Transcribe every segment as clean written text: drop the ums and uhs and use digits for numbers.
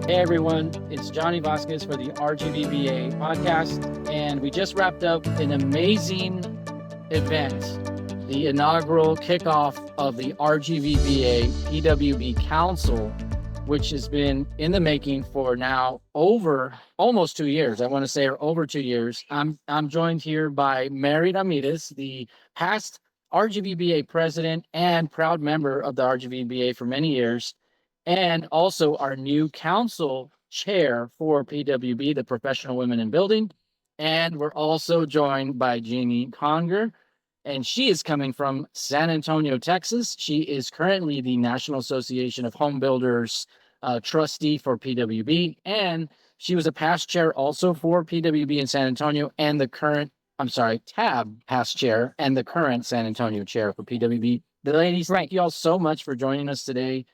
Hey everyone, it's Johnny Vasquez for the RGVBA podcast, and we just wrapped up an amazing event, the inaugural kickoff of the RGVBA PWB Council, which has been in the making for now over almost 2 years. I want to say, or over 2 years. I'm joined here by Mary Ramirez, the past RGVBA president and proud member of the RGVBA for many years, and also our new council chair for PWB, the Professional Women in Building. And we're also joined by Jeanne Conger, and she is coming from San Antonio, Texas. She is currently the National Association of Home Builders trustee for PWB, and she was a past chair also for PWB in San Antonio, and the current, TAB past chair and the current San Antonio chair for PWB. The ladies, thank you all so much for joining us today.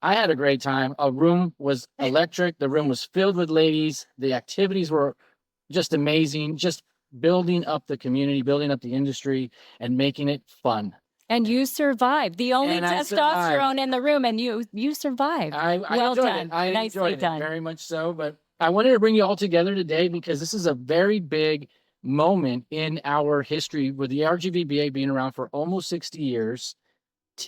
I had a great time. A room was electric. The room was filled with ladies. The activities were just amazing, just building up the community, building up the industry, and making it fun. And you survived. The only testosterone in the room, and you survived. Well done. I enjoyed it very much so. But I wanted to bring you all together today because this is a very big moment in our history with the RGVBA being around for almost 60 years.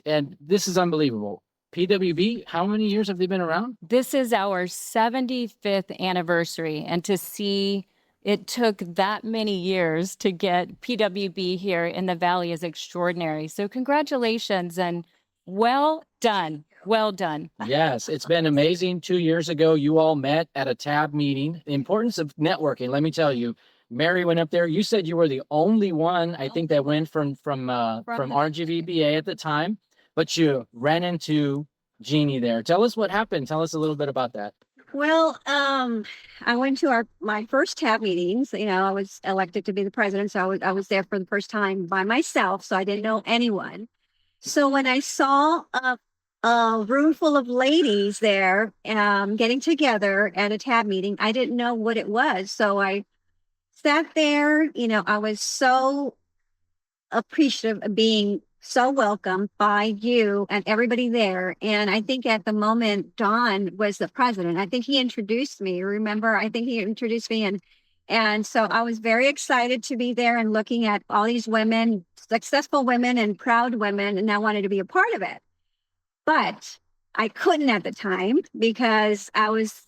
And this is unbelievable. PWB, how many years have they been around? This is our 75th anniversary. And to see it took that many years to get PWB here in the Valley is extraordinary. So congratulations and well done. Well done. Yes, it's been amazing. 2 years ago, you all met at a TAB meeting. The importance of networking, let me tell you. Mary went up there. You said you were the only one, I think, that went from RGVBA at the time. But you ran into Jeanne there. Tell us what happened. Tell us a little bit about that. Well, I went to my first TAB meetings. You know, I was elected to be the president, so I was there for the first time by myself, so I didn't know anyone. So when I saw a room full of ladies there getting together at a TAB meeting, I didn't know what it was. So I sat there. You know, I was so appreciative of being so welcomed by you and everybody there. And I think at the moment, Don was the president. I think he introduced me. Remember, I think he introduced me. And so I was very excited to be there and looking at all these women, successful women and proud women, and I wanted to be a part of it. But I couldn't at the time because I was,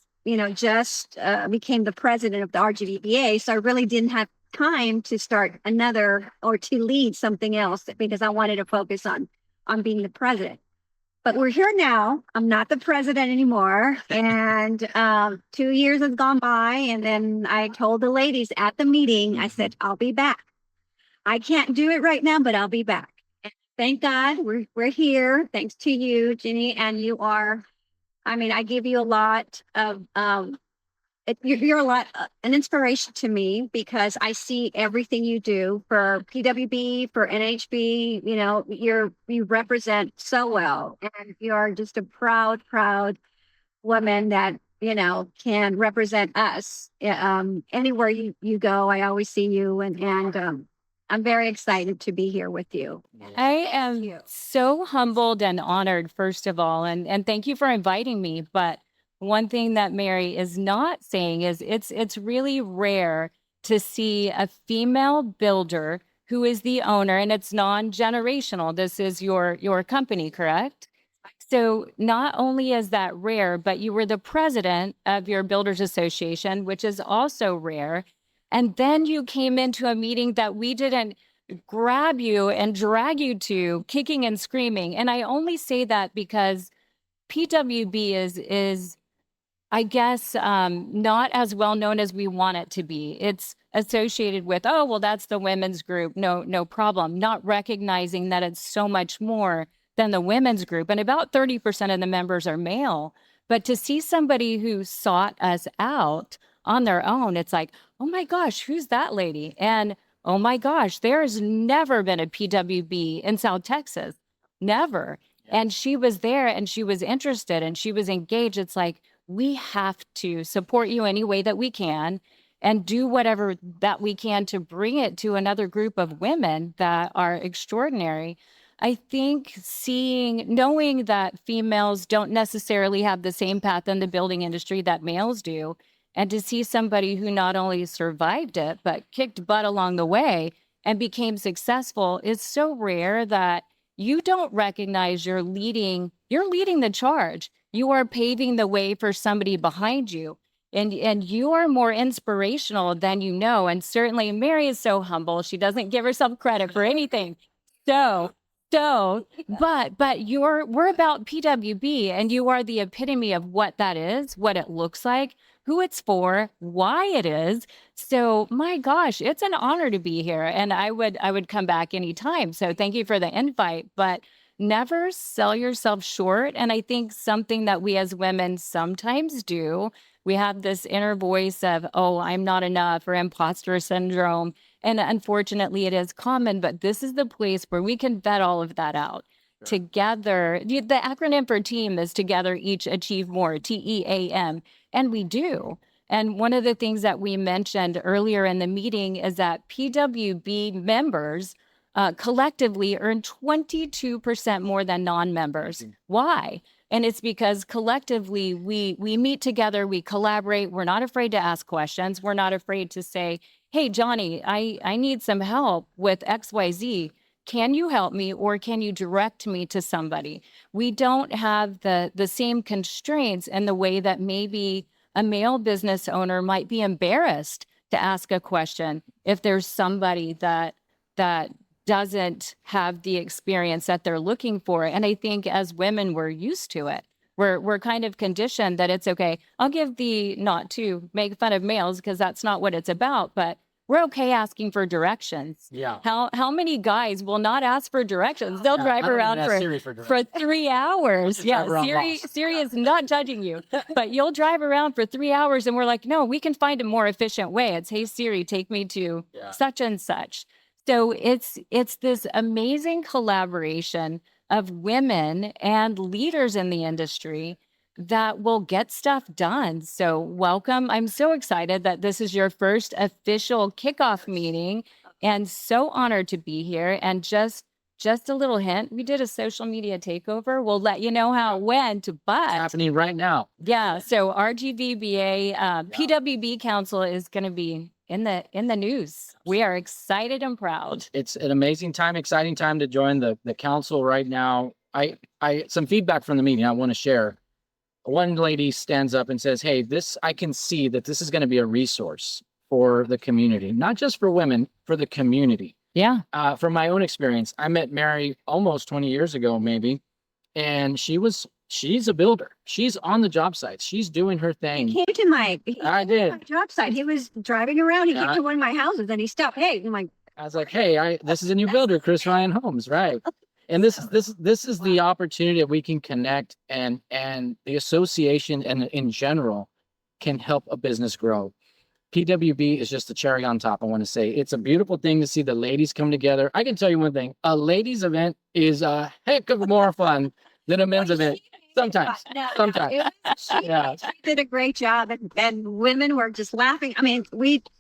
just became the president of the RGVBA. So I really didn't have time to start another or to lead something else because I wanted to focus on being the president. But we're here now. I'm not the president anymore. And 2 years has gone by. And then I told the ladies at the meeting, I said, I'll be back. I can't do it right now, but I'll be back. And thank God we're here. Thanks to you, Jeanne. And you are, I give you a lot of, you're a lot, an inspiration to me because I see everything you do for PWB, for NAHB. You represent so well, and you're just a proud woman that can represent us. Anywhere you go, I always see you, and I'm very excited to be here with you. I am so humbled and honored, first of all, and thank you for inviting me. But one thing that Mary is not saying is it's really rare to see a female builder who is the owner, and it's non-generational. This is your company, correct? So not only is that rare, but you were the president of your builders association, which is also rare. And then you came into a meeting that we didn't grab you and drag you to, kicking and screaming. And I only say that because PWB is I guess, not as well known as we want it to be. It's associated with, oh, well, that's the women's group. No problem. Not recognizing that it's so much more than the women's group. And about 30% of the members are male. But to see somebody who sought us out on their own, it's like, oh my gosh, who's that lady? And oh my gosh, there's never been a PWB in South Texas. Never. Yeah. And she was there and she was interested and she was engaged. It's like, we have to support you any way that we can and do whatever that we can to bring it to another group of women that are extraordinary. I think knowing that females don't necessarily have the same path in the building industry that males do, and to see somebody who not only survived it, but kicked butt along the way and became successful is so rare that you don't recognize you're leading the charge. You are paving the way for somebody behind you. And you are more inspirational than you know. And certainly Mary is so humble. She doesn't give herself credit for anything. So, but we're about PWB, and you are the epitome of what that is, what it looks like, who it's for, why it is. So my gosh, it's an honor to be here, and I would come back anytime. So thank you for the invite, but never sell yourself short. And I think something that we as women sometimes do, we have this inner voice of, oh, I'm not enough, or imposter syndrome. And unfortunately, it is common, but this is the place where we can vet all of that out. Sure. Together, the acronym for team is together each achieve more, TEAM, and we do. And one of the things that we mentioned earlier in the meeting is that PWB members collectively earn 22% more than non-members. Mm-hmm. Why? And it's because collectively we meet together, we collaborate. We're not afraid to ask questions. We're not afraid to say, hey, Johnny, I need some help with XYZ. Can you help me, or can you direct me to somebody? We don't have the same constraints in the way that maybe a male business owner might be embarrassed to ask a question if there's somebody that doesn't have the experience that they're looking for. And I think as women, we're used to it. We're kind of conditioned that it's okay. I'll give not to make fun of males, because that's not what it's about, but we're okay asking for directions. Yeah. How many guys will not ask for directions? They'll drive around for 3 hours. Yeah, Siri is not judging you, but you'll drive around for 3 hours, and we're like, no, we can find a more efficient way. It's, hey, Siri, take me to such and such. So it's this amazing collaboration of women and leaders in the industry that will get stuff done. So welcome. I'm so excited that this is your first official kickoff meeting, and so honored to be here. And just a little hint, we did a social media takeover. We'll let you know how it went, but It's happening right now. Yeah. So RGVBA, PWB Council is going to be in the news. We are excited and proud. It's an amazing time, exciting time to join the council right now. I some feedback from the meeting I want to share. One lady stands up and says, hey, I can see that this is going to be a resource for the community, not just for women, for the community. Yeah. From my own experience, I met Mary almost 20 years ago, maybe, and she's a builder. She's on the job site. She's doing her thing. He came to my job site. He was driving around. He came to one of my houses, and he stopped. Hey, I was like, hey, this is a new builder, Chris Ryan Homes, right? And this is the opportunity that we can connect, and the association and in general can help a business grow. PWB is just the cherry on top. I want to say it's a beautiful thing to see the ladies come together. I can tell you one thing: a ladies' event is a heck of more fun than a men's event. Sometimes. She did a great job, and women were just laughing. I mean,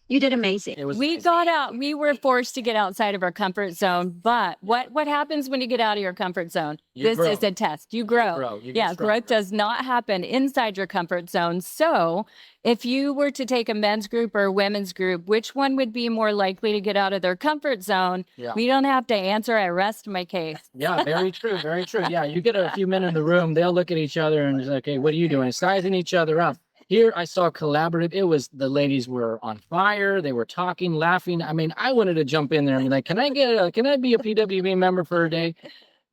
you did amazing. We were forced to get outside of our comfort zone, but what happens when you get out of your comfort zone? This is a test. You grow. Growth does not happen inside your comfort zone. So if you were to take a men's group or a women's group, which one would be more likely to get out of their comfort zone? Yeah. We don't have to answer. I rest my case. Yeah, very true. Very true. Yeah, you get a few men in the room, they'll look at each other and say, okay, what are you doing? Sizing each other up. Here I saw collaborative. It was the ladies were on fire. They were talking, laughing. I mean, I wanted to jump in there and be like, can I be a PWB member for a day?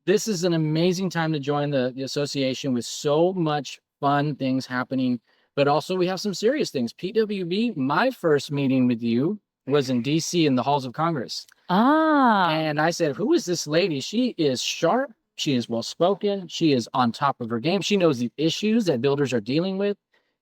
This is an amazing time to join the association with so much fun things happening, but also we have some serious things. PWB, my first meeting with you was in DC in the halls of Congress. And I said, who is this lady? She is sharp. She is well-spoken. She is on top of her game. She knows the issues that builders are dealing with.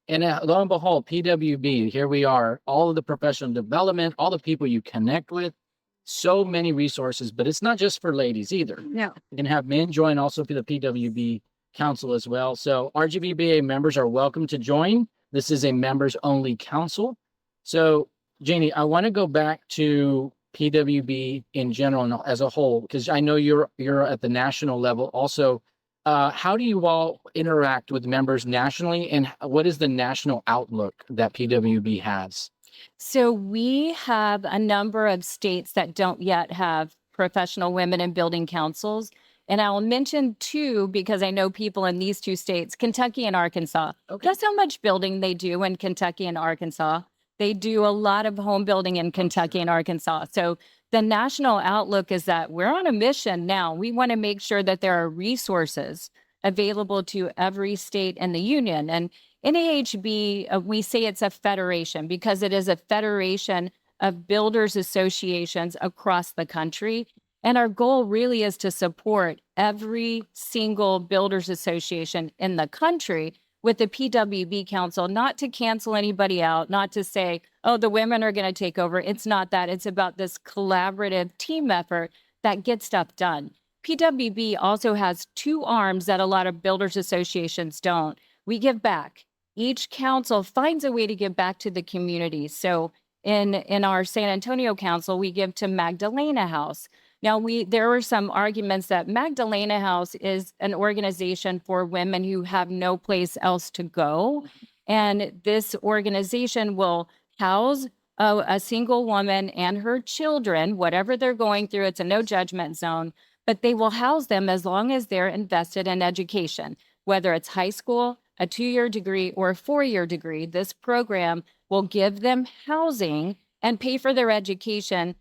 And lo and behold, PWB, here we are, all of the professional development, all the people you connect with, so many resources, but it's not just for ladies either. No. You can have men join also for the PWB Council as well. So RGVBA members are welcome to join. This is a members only council. So Jeannie, I want to go back to PWB in general and as a whole? Because I know you're at the national level also. How do you all interact with members nationally, and what is the national outlook that PWB has? So we have a number of states that don't yet have professional women in building councils. And I'll mention two because I know people in these two states, Kentucky and Arkansas. Okay. Guess how much building they do in Kentucky and Arkansas? They do a lot of home building in Kentucky and Arkansas. So the national outlook is that we're on a mission now. We want to make sure that there are resources available to every state in the union. And NAHB, we say it's a federation because it is a federation of builders associations across the country. And our goal really is to support every single builders association in the country with the PWB Council, not to cancel anybody out, not to say, oh, the women are going to take over. It's not that. It's about this collaborative team effort that gets stuff done. PWB also has two arms that a lot of builders associations don't. We give back. Each council finds a way to give back to the community. So in our San Antonio council, we give to Magdalena House. Now, there were some arguments that Magdalena House is an organization for women who have no place else to go. And this organization will house a single woman and her children, whatever they're going through. It's a no judgment zone, but they will house them as long as they're invested in education, whether it's high school, a 2-year degree, or a 4-year degree. This program will give them housing and pay for their education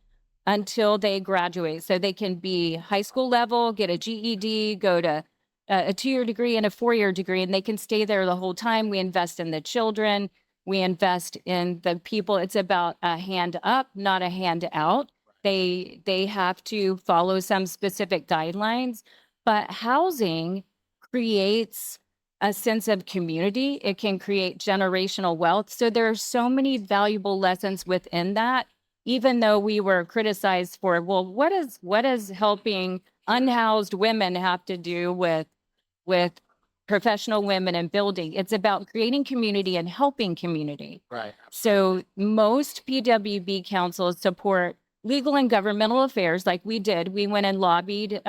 until they graduate. So they can be high school level, get a GED, go to a 2-year degree and a 4-year degree, and they can stay there the whole time. We invest in the children. We invest in the people. It's about a hand up, not a hand out. They have to follow some specific guidelines, but housing creates a sense of community. It can create generational wealth. So there are so many valuable lessons within that, even though we were criticized for, well, what is helping unhoused women have to do with professional women in building? It's about creating community and helping community. Right. So most PWB councils support legal and governmental affairs like we did. We went and lobbied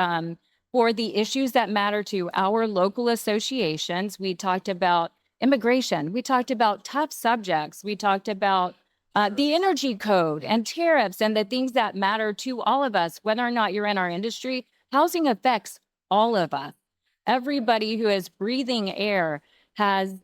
for the issues that matter to our local associations. We talked about immigration. We talked about tough subjects. We talked about the energy code and tariffs and the things that matter to all of us, whether or not you're in our industry. Housing affects all of us. Everybody who is breathing air has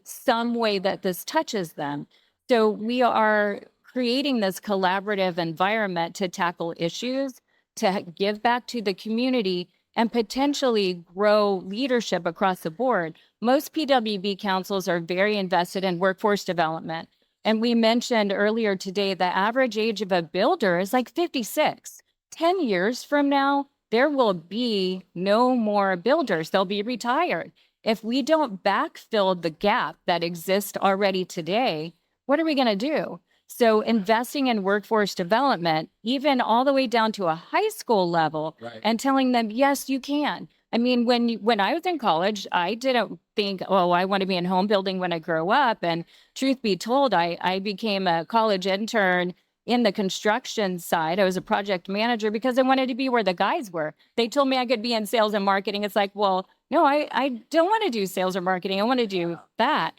some way that this touches them. So we are creating this collaborative environment to tackle issues, to give back to the community, and potentially grow leadership across the board. Most PWB councils are very invested in workforce development. And we mentioned earlier today, the average age of a builder is like 56. 10 years from now, there will be no more builders. They'll be retired. If we don't backfill the gap that exists already today, what are we going to do? So investing in workforce development, even all the way down to a high school level, Right. and telling them, yes, you can. I mean, when I was in college, I didn't think, oh, I want to be in home building when I grow up. And truth be told, I became a college intern in the construction side. I was a project manager because I wanted to be where the guys were. They told me I could be in sales and marketing. It's like, well, no, I don't want to do sales or marketing. I want to do that.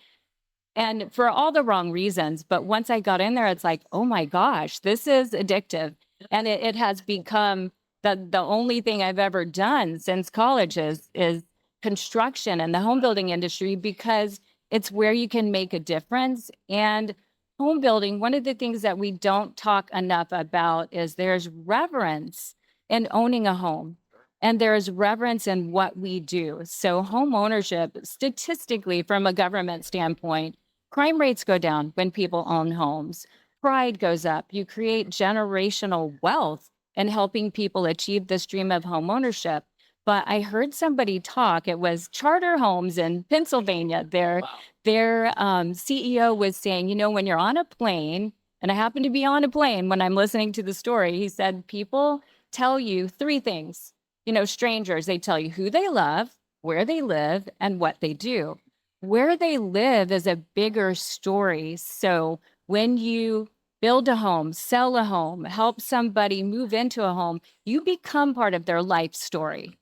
And for all the wrong reasons. But once I got in there, it's like, oh my gosh, this is addictive. And it has become the only thing I've ever done since college is construction and the home building industry, because it's where you can make a difference. And home building, one of the things that we don't talk enough about is there's reverence in owning a home. And there's reverence in what we do. So home ownership, statistically, from a government standpoint, crime rates go down when people own homes. Pride goes up. You create generational wealth in helping people achieve this dream of home ownership. But I heard somebody talk, it was Charter Homes in Pennsylvania. Their CEO was saying, you know, when you're on a plane, and I happen to be on a plane when I'm listening to the story, he said, people tell you 3 things. You know, strangers, they tell you who they love, where they live, and what they do. Where they live is a bigger story. So when you build a home, sell a home, help somebody move into a home, you become part of their life story.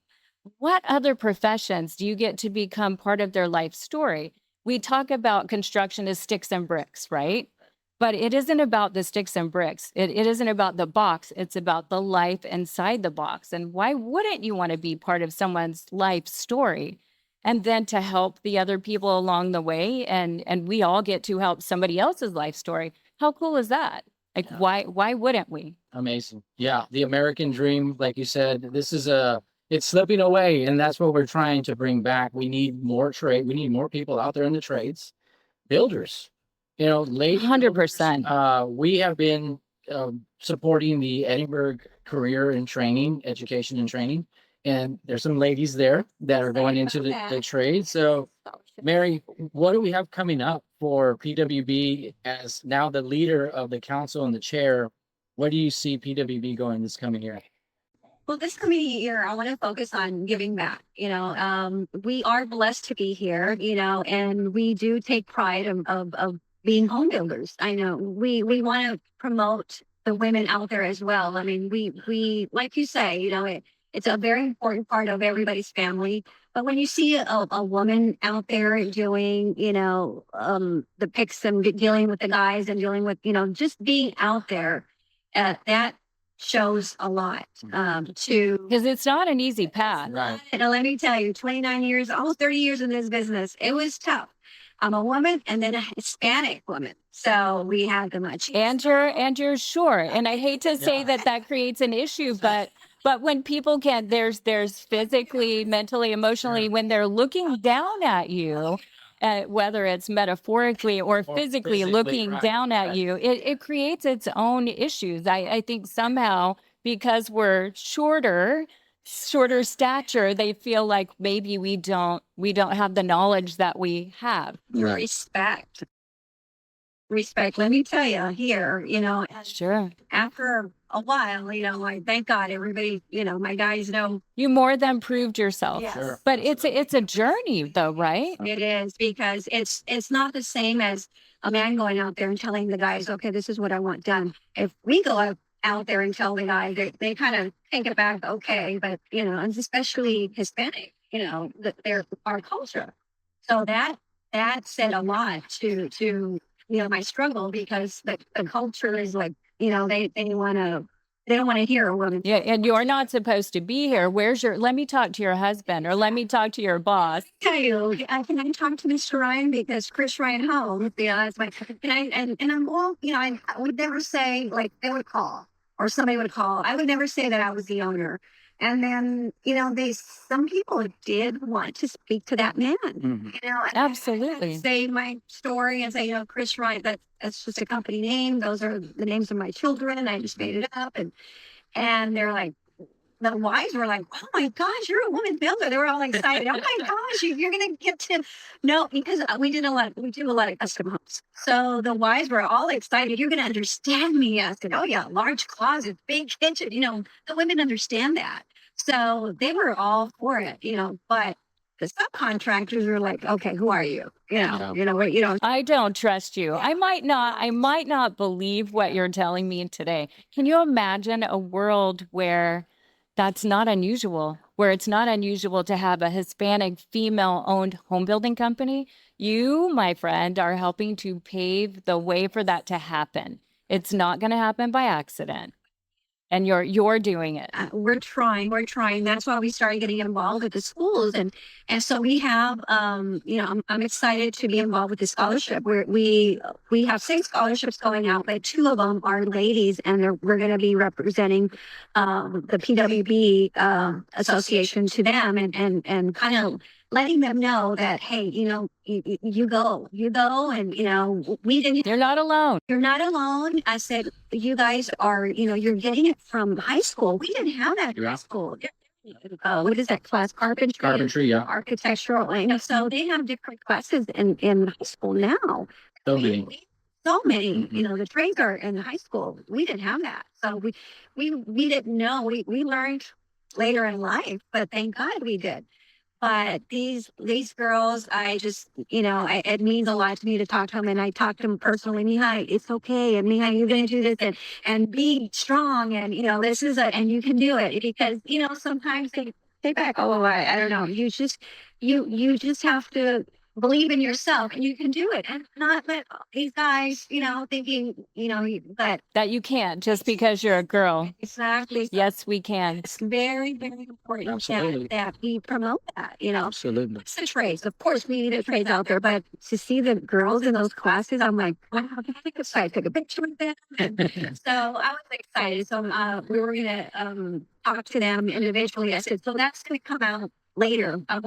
What other professions do you get to become part of their life story? We talk about construction as sticks and bricks, right? But it isn't about the sticks and bricks. It isn't about the box. It's about the life inside the box. And why wouldn't you want to be part of someone's life story? And then to help the other people along the way, and we all get to help somebody else's life story. How cool is that? Like, Yeah. why wouldn't we? Amazing. Yeah. The American dream, like you said, it's slipping away, and that's what we're trying to bring back. We need more trade. We need more people out there in the trades, builders, lady 100%. builders. We have been supporting the Edinburgh Career and Training, Education and Training, and there's some ladies there that are going into the trade. So, Mary, what do we have coming up for PWB as now the leader of the council and the chair? Where do you see PWB going this coming year? Well, this coming year, I want to focus on giving back. We are blessed to be here, and we do take pride of being home builders. I know we want to promote the women out there as well. I mean, we like you say, it's a very important part of everybody's family. But when you see a woman out there doing, the picks and dealing with the guys and dealing with, just being out there, that shows a lot Because it's not an easy path. Right. and let me tell you, 29 years, almost 30 years in this business, it was tough. I'm a woman and then a Hispanic woman. So we have the much. And you're short. And I hate to say that creates an issue, but when people can't, there's physically, mentally, emotionally, when they're looking down at you, whether it's metaphorically or physically looking down at you, it creates its own issues. I think somehow because we're shorter stature, they feel like maybe we don't have the knowledge that we have. Right. Respect. Let me tell you here, Sure. after a while, I thank God everybody, my guys know You more than proved yourself. Yes. Sure. But it's a journey though, right? it is, because it's not the same as a man going out there and telling the guys, okay, this is what I want done. If we go out there and tell the guys, they kind of take it back, okay, but and especially Hispanic, they're our culture. So that said a lot to my struggle, because the culture is like, they don't want to hear a woman. Yeah, and you're not supposed to be here. Let me talk to your husband, or let me talk to your boss. Tell you, can I talk to Mr. Ryan, because Chris Ryan Holmes, that's my, and I'm all, I would never say, like, they would call or somebody would call. I would never say that I was the owner. And then, some people did want to speak to that man, Mhm. Absolutely. say my story and say, Chris Ryan, that's just a company name. Those are the names of my children. I just made it up. And they're like, the wives were like, oh my gosh, you're a woman builder. They were all excited. Oh my gosh, you're going to get to know, because we do a lot of custom homes. So the wives were all excited. You're going to understand me. I said, oh yeah, large closet, big kitchen. The women understand that. So they were all for it, but the subcontractors were like, okay, who are you? I don't trust you. I might not believe what you're telling me today. Can you imagine a world where that's not unusual, where it's not unusual to have a Hispanic female-owned home building company? You, my friend, are helping to pave the way for that to happen. It's not going to happen by accident. And you're doing it. We're trying. That's why we started getting involved with the schools, and so we have, I'm excited to be involved with the scholarship. We have 6 scholarships going out, but 2 of them are ladies, and we're going to be representing the PWB Association to them, and kind of letting them know that, hey, you go, and we didn't. You're not alone. You're not alone. I said, you guys are, you're getting it from high school. We didn't have that in high school. What is that class? Carpentry, yeah. Architectural. So they have different classes in high school now. So many. Mm-hmm. The trades are in high school. We didn't have that. So we didn't know. We learned later in life, but thank God we did. But these girls, I just, it means a lot to me to talk to them, and I talk to them personally. Mihai, it's okay, and Mihai, you're going to do this, and be strong, and this is and you can do it, because sometimes they back. Oh, I don't know. You just have to believe in yourself, and you can do it, and not let these guys, thinking, but That you can't just because you're a girl. exactly. Yes, we can. It's very, very important Absolutely. that we promote that, Absolutely. It's the trades. Of course, we need the trades out there, but to see the girls in those classes, I'm like, wow, that's excited. Took a picture with them. So I was excited. So we were going to talk to them individually. I said, so that's going to come out later. I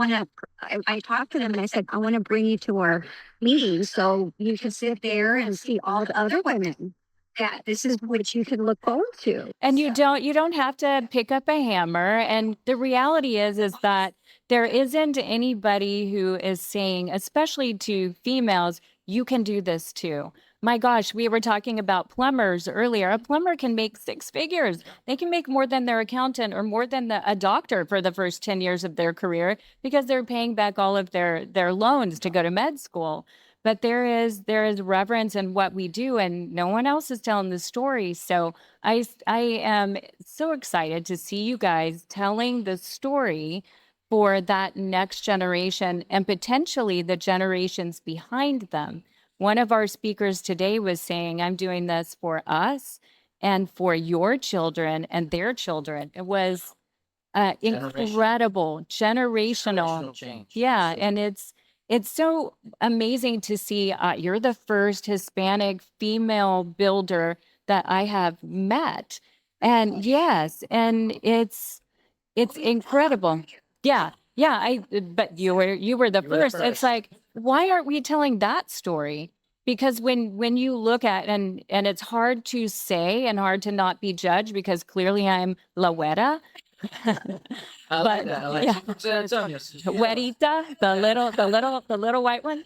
talked to them and I said, I want to bring you to our meeting so you can sit there and see all the other women. Yeah, this is what you can look forward to. And you don't have to pick up a hammer. And the reality is that there isn't anybody who is saying, especially to females, you can do this too. My gosh, we were talking about plumbers earlier. A plumber can make 6 figures. They can make more than their accountant or more than a doctor for the first 10 years of their career because they're paying back all of their loans to go to med school. But there is reverence in what we do, and no one else is telling the story. So I am so excited to see you guys telling the story for that next generation and potentially the generations behind them. One of our speakers today was saying, I'm doing this for us and for your children and their children. It was incredible, generational change. Yeah, and it's so amazing to see. You're the first Hispanic female builder that I have met, and yes, and it's incredible. Yeah, yeah. But you were the first. It's like, why aren't we telling that story? Because when you look at and it's hard to say and hard to not be judged because clearly I'm La Güera. But yeah, Güerita, the little white one.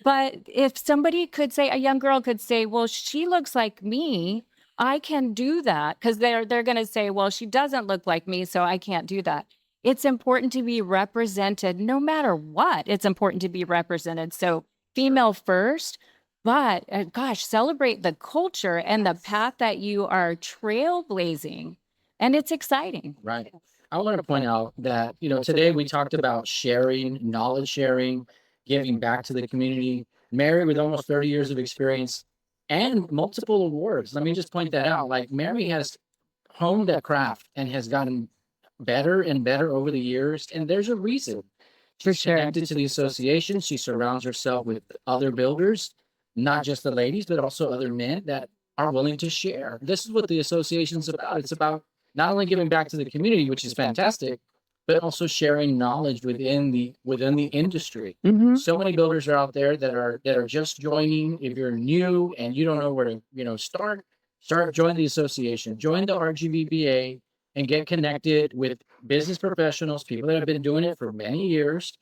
But if somebody could say, a young girl could say, well, she looks like me, I can do that. Because they're going to say, well, she doesn't look like me, so I can't do that. It's important to be represented no matter what. It's important to be represented. So female first, but gosh, celebrate the culture and the path that you are trailblazing. And it's exciting. Right. I want to point out that, today we talked about sharing, knowledge sharing, giving back to the community. Mary, with almost 30 years of experience and multiple awards. Let me just point that out. Like, Mary has honed that craft and has gotten better and better over the years. And there's a reason. For She's sure. connected to the association. She surrounds herself with other builders, not just the ladies, but also other men that are willing to share. This is what the association's about. It's about not only giving back to the community, which is fantastic, but also sharing knowledge within the industry. Mhm. So many builders are out there that are just joining. If you're new and you don't know where to start join the association, join the RGVBA, and get connected with business professionals, people that have been doing it for many years,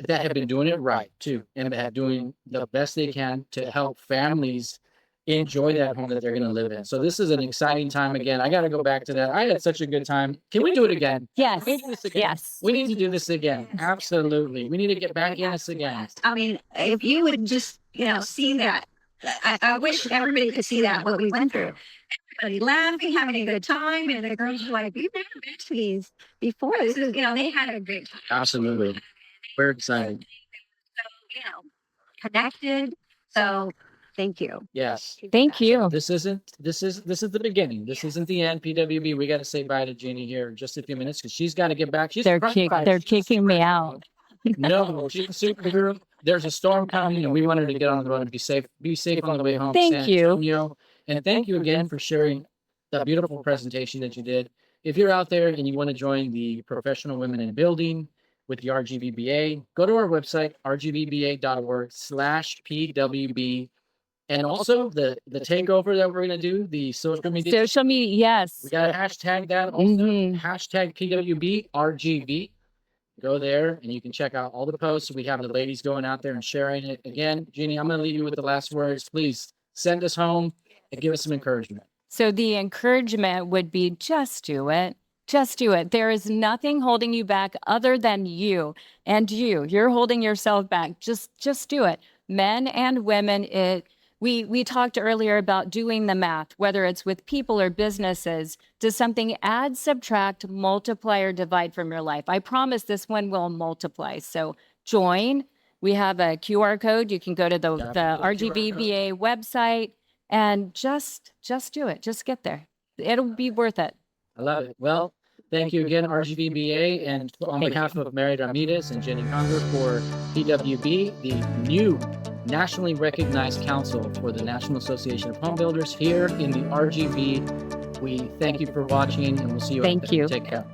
that have been doing it right too, and that are doing the best they can to help families enjoy that home that they're going to live in. So this is an exciting time. Again, I got to go back to that. I had such a good time. Can we do it again? Yes. Can we do this again? Yes. We need to do this again. Absolutely. We need to get back in this again. I mean, if you would just, see that, I wish everybody could see that, what we went through. Everybody laughing, having a good time, and the girls were like, we've never been to these before. This is, they had a great time. Absolutely. We're excited. So, connected. So thank you. Yes. Thank you. This is the beginning. This isn't the end. PWB, we got to say bye to Jeannie here in just a few minutes because she's got to get back. They're kicking me out. No, she's a superhero. There's a storm coming, and we want her to get on the road and be safe. Be safe on the way home. Thank San you. Antonio. And thank you again for sharing the beautiful presentation that you did. If you're out there and you want to join the Professional Women in Building with the RGVBA, go to our website, rgvba.org/PWB. And also the takeover that we're going to do, the social media. Social media, yes. We got to hashtag that also. Hashtag PWB RGV. Go there and you can check out all the posts. We have the ladies going out there and sharing it. Again, Jeannie, I'm going to leave you with the last words. Please send us home and give us some encouragement. So the encouragement would be just do it. Just do it. There is nothing holding you back other than you. And you're holding yourself back. Just do it. Men and women, we talked earlier about doing the math, whether it's with people or businesses. Does something add, subtract, multiply, or divide from your life? I promise this one will multiply. So join. We have a QR code. You can go to the RGVBA website and just do it. Just get there. It'll be worth it. I love it. Well, thank you again, RGVBA, and on behalf of Mary Ramirez and Jeanne Conger for PWB, the new nationally recognized council for the National Association of Home Builders here in the RGV. We thank you for watching, and we'll see you. Thank you. Take care.